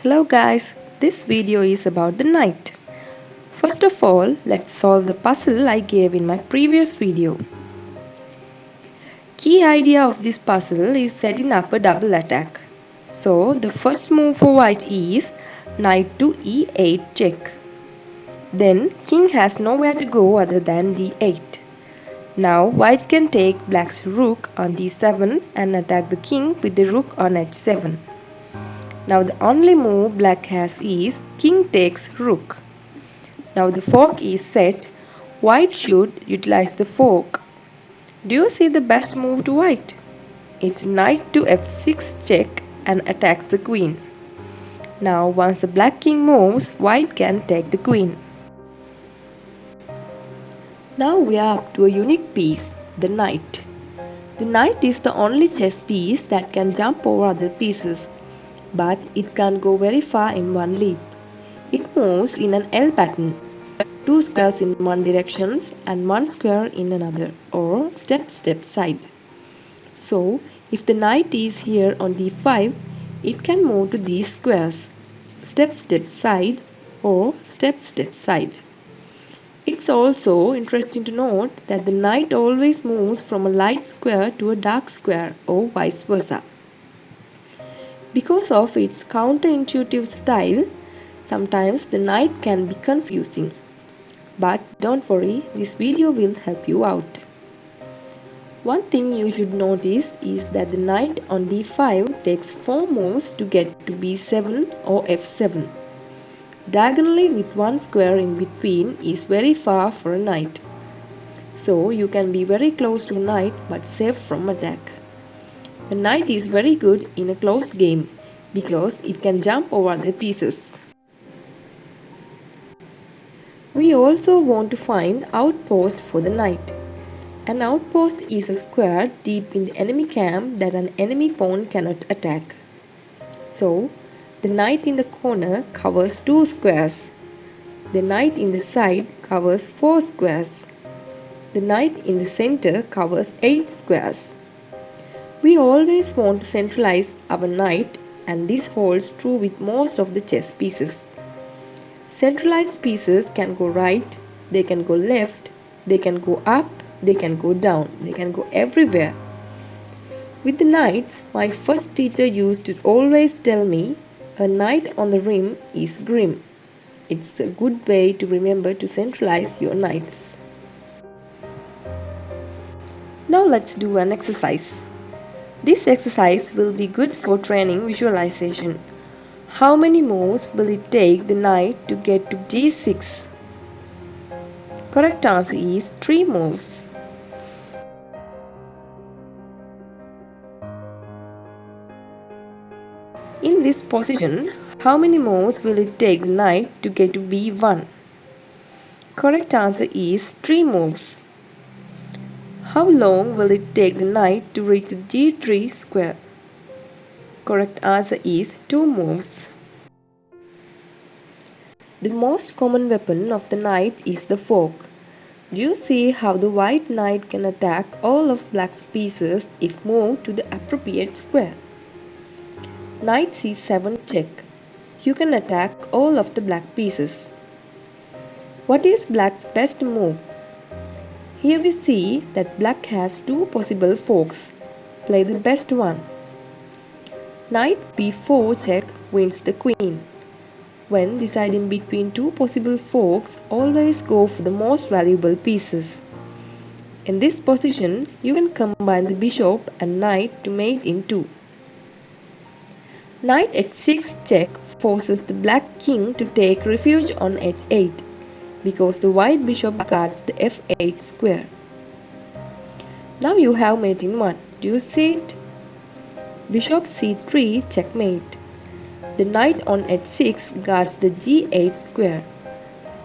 Hello guys, this video is about the knight. First of all, let's solve the puzzle I gave in my previous video. Key idea of this puzzle is setting up a double attack. So the first move for white is knight to e8 check. Then king has nowhere to go other than d8. Now white can take black's rook on d7 and attack the king with the rook on h7. Now the only move black has is king takes rook. Now the fork is set. White should utilize the fork. Do you see the best move to white? It's knight to f6 check and attacks the queen. Now once the black king moves, white can take the queen. Now we are up to a unique piece, the knight. The knight is the only chess piece that can jump over other pieces, but it can't go very far in one leap. It moves in an L pattern, two squares in one direction and one square in another, or step side. So if the knight is here on d5, it can move to these squares, step side or step side. It's also interesting to note that the knight always moves from a light square to a dark square or vice versa. Because of its counterintuitive style, sometimes the knight can be confusing. But don't worry, this video will help you out. One thing you should notice is that the knight on d5 takes 4 moves to get to b7 or f7. Diagonally with one square in between is very far for a knight. So you can be very close to a knight but safe from attack. A knight is very good in a closed game because it can jump over the pieces. We also want to find outpost for the knight. An outpost is a square deep in the enemy camp that an enemy pawn cannot attack. So, the knight in the corner covers 2 squares. The knight in the side covers 4 squares. The knight in the center covers 8 squares. We always want to centralize our knight, and this holds true with most of the chess pieces. Centralized pieces can go right, they can go left, they can go up, they can go down, they can go everywhere. With the knights, my first teacher used to always tell me, a knight on the rim is grim. It's a good way to remember to centralize your knights. Now let's do an exercise. This exercise will be good for training visualization. How many moves will it take the knight to get to d6? Correct answer is 3 moves. In this position, how many moves will it take the knight to get to b1? Correct answer is 3 moves. How long will it take the knight to reach the g3 square? Correct answer is 2 moves. The most common weapon of the knight is the fork. Do you see how the white knight can attack all of black's pieces if moved to the appropriate square? Knight c7 check. You can attack all of the black pieces. What is black's best move? Here we see that black has 2 possible forks. Play the best one. Knight b4 check wins the queen. When deciding between 2 possible forks, always go for the most valuable pieces. In this position, you can combine the bishop and knight to mate in 2. Knight h6 check forces the black king to take refuge on h8 because the white bishop guards the f8 square. Now you have mate in 1. Do you see it? Bishop c3 checkmate. The knight on h6 guards the g8 square.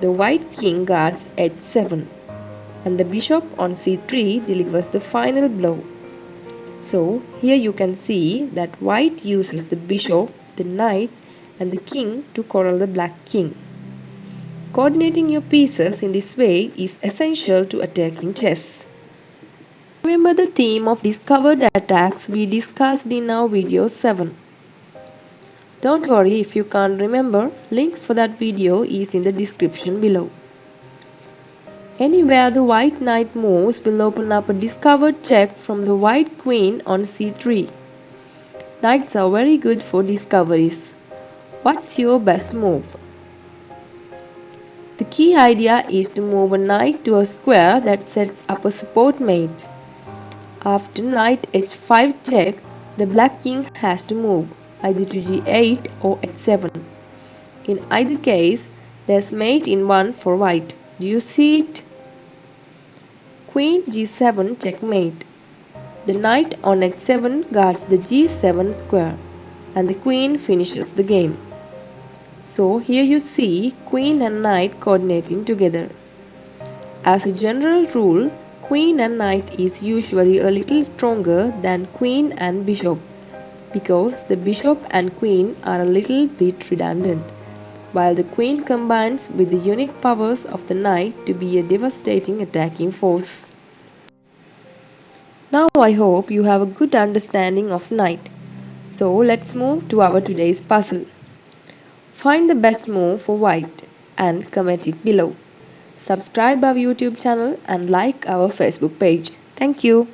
The white king guards h7. And the bishop on c3 delivers the final blow. So here you can see that white uses the bishop, the knight and the king to corral the black king. Coordinating your pieces in this way is essential to attacking chess. Remember the theme of discovered attacks we discussed in our video 7. Don't worry if you can't remember, link for that video is in the description below. Anywhere the white knight moves will open up a discovered check from the white queen on c3. Knights are very good for discoveries. What's your best move? The key idea is to move a knight to a square that sets up a support mate. After knight h5 check, the black king has to move, either to g8 or h7. In either case, there's mate in one for white. Do you see it? Queen g7 checkmate. The knight on h7 guards the g7 square, and the queen finishes the game. So here you see queen and knight coordinating together. As a general rule, queen and knight is usually a little stronger than queen and bishop, because the bishop and queen are a little bit redundant, while the queen combines with the unique powers of the knight to be a devastating attacking force. Now I hope you have a good understanding of knight. So let's move to our today's puzzle. Find the best move for white and comment it below. Subscribe our YouTube channel and like our Facebook page. Thank you.